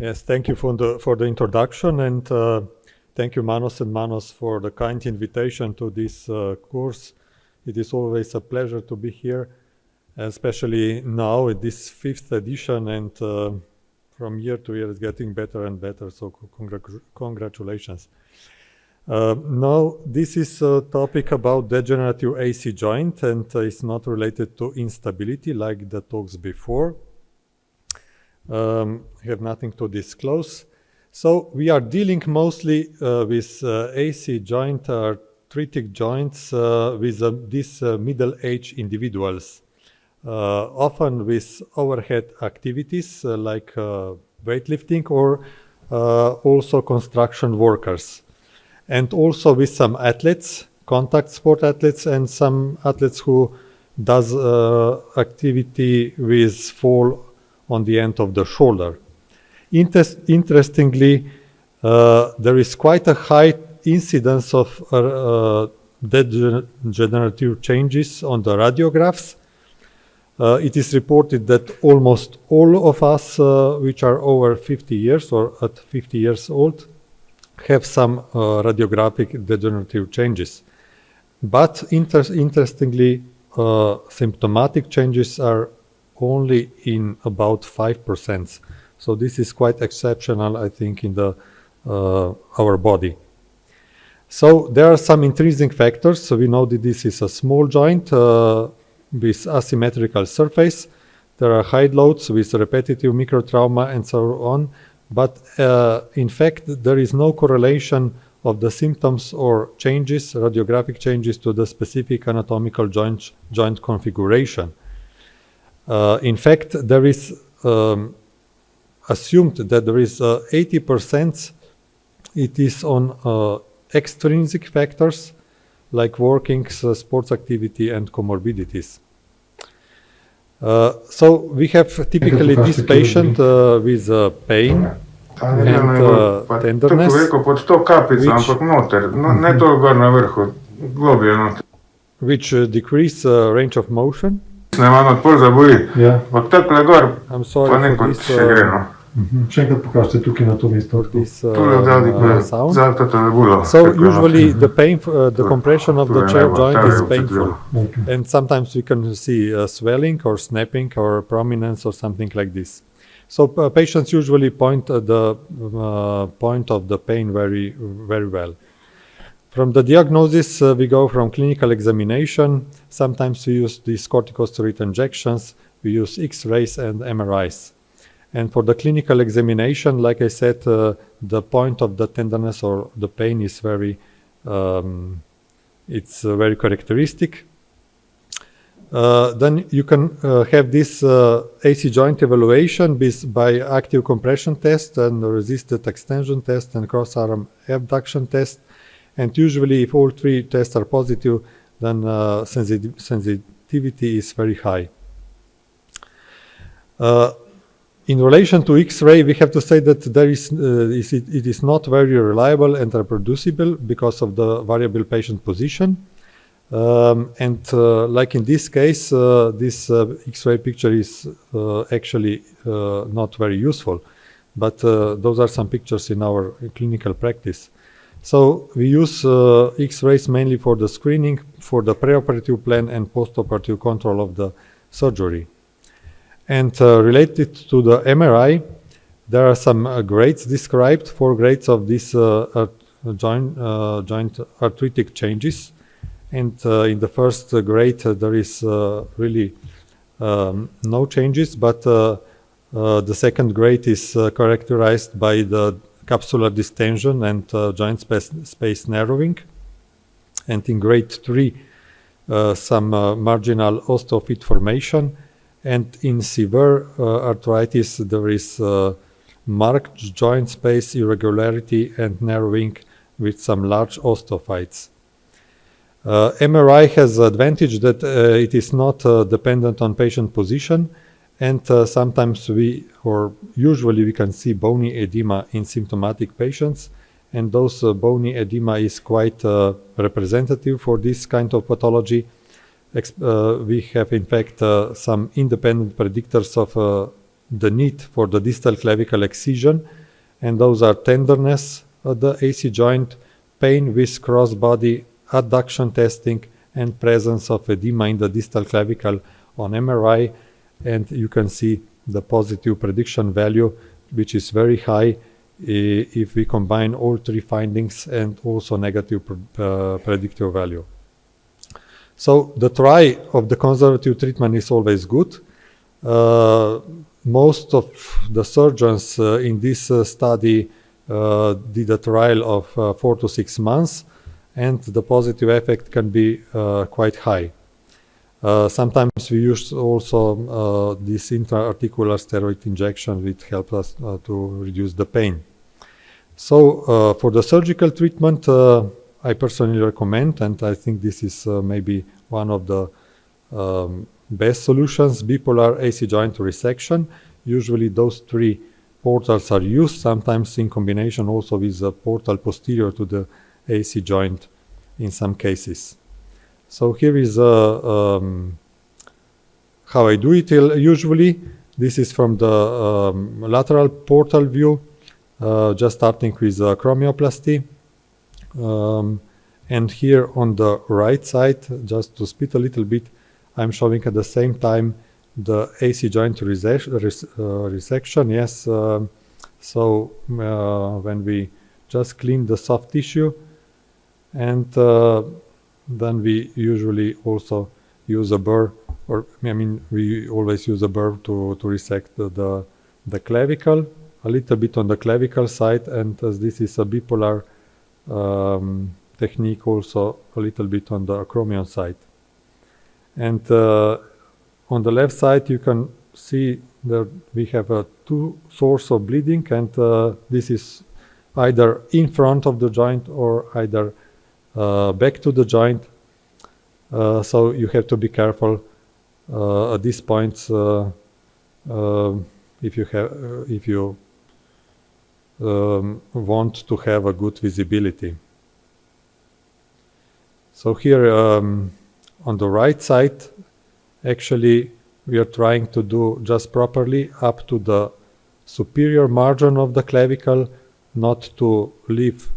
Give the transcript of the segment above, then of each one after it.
Yes, thank you for the introduction, and thank you, Manos and Manos, for the kind invitation to this course. It is always a pleasure to be here, especially now in this 5th edition, and from year to year it's getting better and better, so congratulations. Now, this is a topic about degenerative AC joint, and it's not related to instability like the talks before. Have nothing to disclose. So we are dealing mostly with AC joint, arthritic joints with these middle-aged individuals, often with overhead activities like weightlifting or also construction workers, and also with some athletes, contact sport athletes, and some athletes who does activity with fall on the end of the shoulder. Interestingly, there is quite a high incidence of degenerative changes on the radiographs. It is reported that almost all of us which are over 50 years or at 50 years old have some radiographic degenerative changes. But interestingly, symptomatic changes are only in about 5%. So this is quite exceptional, I think, in the our body. So there are some intrinsic factors. So we know that this is a small joint with asymmetrical surface. There are high loads with repetitive microtrauma and so on. But in fact, there is no correlation of the symptoms or changes, radiographic changes, to the specific anatomical joint configuration. In fact, there is assumed that there is 80% it is on extrinsic factors like working, sports activity, and comorbidities. So we have typically this patient with pain and tenderness, which decrease range of motion. Yeah. I'm sorry for this, sound. So usually the pain, the compression of the chair joint is painful, and sometimes we can see swelling or snapping or prominence or something like this. So patients usually point at the point of the pain very well. From the diagnosis, we go from clinical examination. Sometimes we use these corticosteroid injections. We use X-rays and MRIs. And for the clinical examination, like I said, the point of the tenderness or the pain is very, it's very characteristic. Then you can have this AC joint evaluation by active compression test and resisted extension test and cross-arm abduction test. And usually, if all three tests are positive, then sensitivity is very high. In relation to X-ray, we have to say that it is not very reliable and reproducible because of the variable patient position. Like in this case, this X-ray picture is actually not very useful. But those are some pictures in our clinical practice. So we use X-rays mainly for the screening, for the preoperative plan and postoperative control of the surgery. And related to the MRI, there are some grades described, 4 grades of this joint arthritic changes. And in the first grade, there is really no changes, but the second grade is characterized by the capsular distension and joint space narrowing. And in grade 3, some marginal osteophyte formation. And in severe arthritis, there is marked joint space irregularity and narrowing with some large osteophytes. MRI has the advantage that it is not dependent on patient position, and sometimes usually we can see bony edema in symptomatic patients, and those bony edema is quite representative for this kind of pathology. We have in fact some independent predictors of the need for the distal clavicle excision, and those are tenderness of the AC joint, pain with cross-body adduction testing, and presence of edema in the distal clavicle on MRI. And you can see the positive prediction value, which is very high if we combine all three findings, and also negative predictive value. So the try of the conservative treatment is always good. Most of the surgeons in this study did a trial of 4 to 6 months, and the positive effect can be quite high. Sometimes we use also this intra-articular steroid injection, which helps us to reduce the pain. So for the surgical treatment, I personally recommend, and I think this is maybe one of the best solutions, bipolar AC joint resection. Usually those three portals are used, sometimes in combination also with a portal posterior to the AC joint in some cases. So here is how I do it usually. This is from the lateral portal view, just starting with chromioplasty. And here on the right side, just to split a little bit, I'm showing at the same time the AC joint resection. Yes, so when we just clean the soft tissue, and then we usually also use a burr, or I mean we always use a burr to resect the clavicle, a little bit on the clavicle side, and as this is a bipolar technique, also a little bit on the acromion side. And on the left side you can see that we have two sources of bleeding, and this is either in front of the joint or either back to the joint. So you have to be careful at these points if you want to have a good visibility. So here on the right side, actually we are trying to do just properly up to the superior margin of the clavicle, not to leave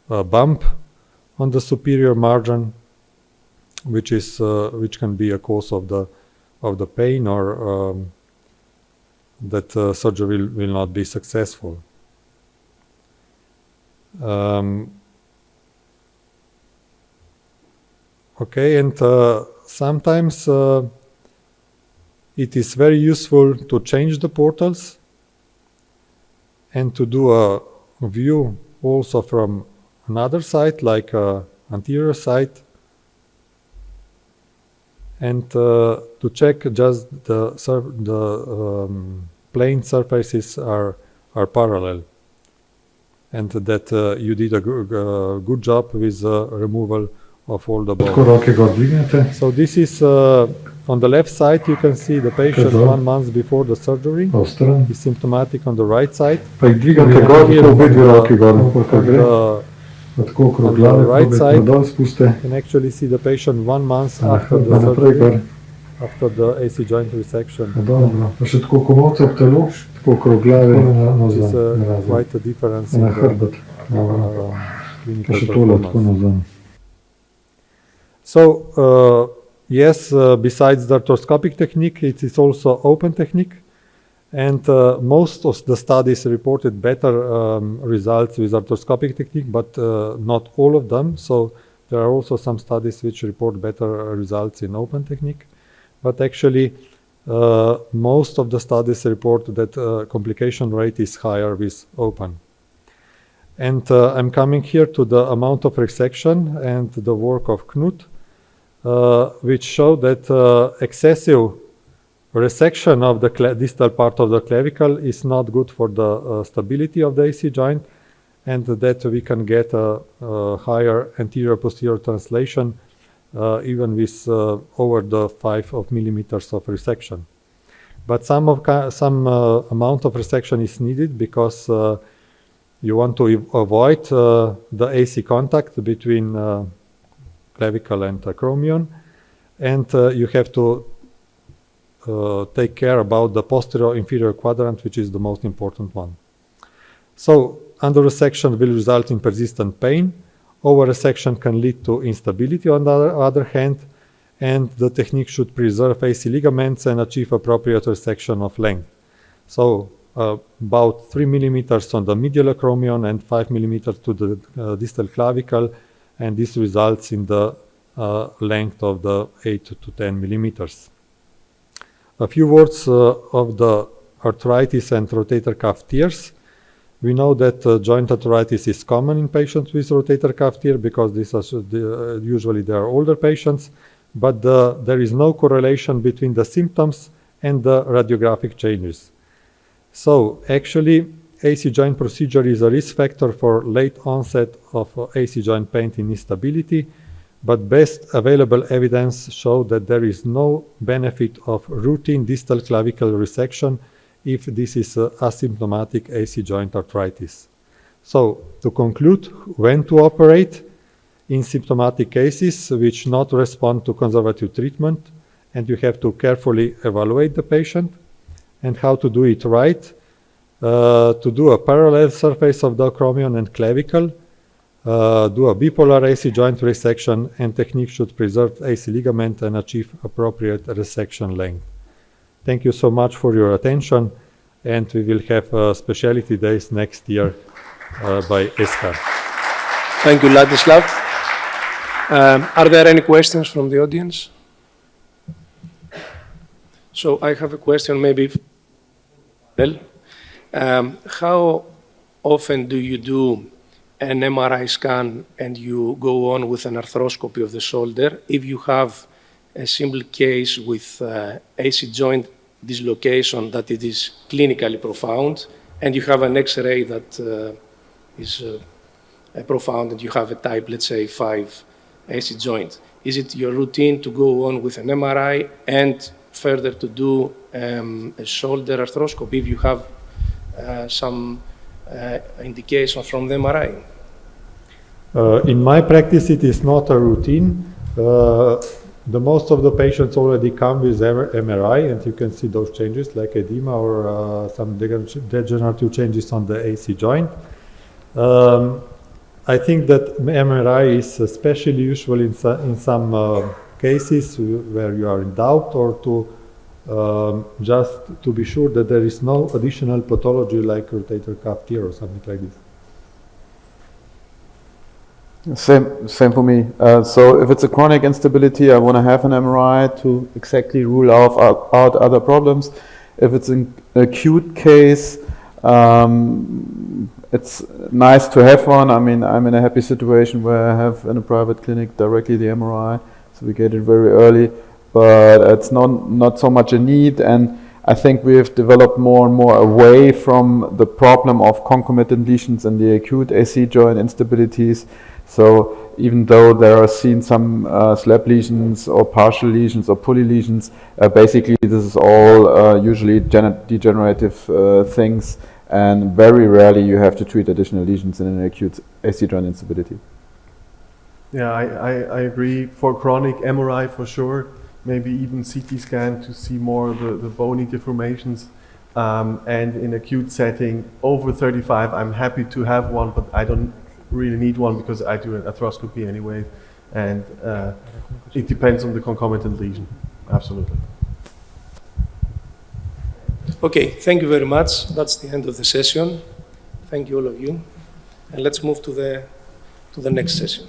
a bump on the superior margin, which can be a cause of the pain, or that surgery will not be successful. Okay, and sometimes it is very useful to change the portals and to do a view also from another side, like anterior side, and to check just the plane surfaces are parallel, and that you did a good job with removal of all the bone. So this is on the left side, you can see the patient 1 month before the surgery. He's symptomatic on the right side. On the right side, you can actually see the patient 1 month after the surgery, after the AC joint resection. Which is quite a difference in the clinical performance. So yes, besides the arthroscopic technique, it is also open technique, and most of the studies reported better results with arthroscopic technique, but not all of them. So there are also some studies which report better results in open technique, but actually most of the studies report that complication rate is higher with open. And I'm coming here to the amount of resection and the work of Knut, which show that excessive resection of the distal part of the clavicle is not good for the stability of the AC joint, and that we can get a higher anterior-posterior translation even with over the 5 millimeters of resection. But some amount of resection is needed because you want to avoid the AC contact between clavicle and acromion, and you have to take care about the posterior inferior quadrant, which is the most important one. So under resection will result in persistent pain. Over resection can lead to instability on the other hand, and the technique should preserve AC ligaments and achieve appropriate resection of length. So about 3 millimeters on the medial acromion and 5 millimeters to the distal clavicle, and this results in the length of the 8 to 10 millimeters. A few words of the arthritis and rotator cuff tears. We know that joint arthritis is common in patients with rotator cuff tear because usually they are older patients, but there is no correlation between the symptoms and the radiographic changes. So actually, AC joint procedure is a risk factor for late onset of AC joint pain and instability, but best available evidence show that there is no benefit of routine distal clavicle resection if this is asymptomatic AC joint arthritis. So to conclude, when to operate in symptomatic cases which not respond to conservative treatment, and you have to carefully evaluate the patient, and how to do it right, to do a parallel surface of the acromion and clavicle, do a bipolar AC joint resection, and technique should preserve AC ligament and achieve appropriate resection length. Thank you so much for your attention, and we will have specialty days next year by ESCAR. Thank you, Ladislav. Are there any questions from the audience? So I have a question maybe. How often do you do an MRI scan and you go on with an arthroscopy of the shoulder if you have a simple case with AC joint dislocation that it is clinically profound, and you have an X-ray that is profound, and you have a type, let's say, 5 AC joint? Is it your routine to go on with an MRI and further to do a shoulder arthroscopy if you have some indication from the MRI? In my practice, it is not a routine. The most of the patients already come with MRI, and you can see those changes like edema or some degenerative changes on the AC joint. I think that MRI is especially useful in some cases where you are in doubt, or to just to be sure that there is no additional pathology like rotator cuff tear or something like this. Same for me. So if it's a chronic instability, I want to have an MRI to exactly rule out other problems. If it's an acute case, it's nice to have one. I mean, I'm in a happy situation where I have in a private clinic directly the MRI, so we get it very early, but it's not so much a need. And I think we have developed more and more away from the problem of concomitant lesions in the acute AC joint instabilities. So even though there are seen some slab lesions or partial lesions or pulley lesions, basically this is all usually degenerative things, and very rarely you have to treat additional lesions in an acute AC joint instability. Yeah, I agree. For chronic MRI for sure, maybe even CT scan to see more of the bony deformations. And in acute setting, over 35, I'm happy to have one, but I don't really need one because I do an arthroscopy anyway, and it depends on the concomitant lesion. Absolutely. Okay, thank you very much. That's the end of the session. Thank you, all of you. And let's move to the next session.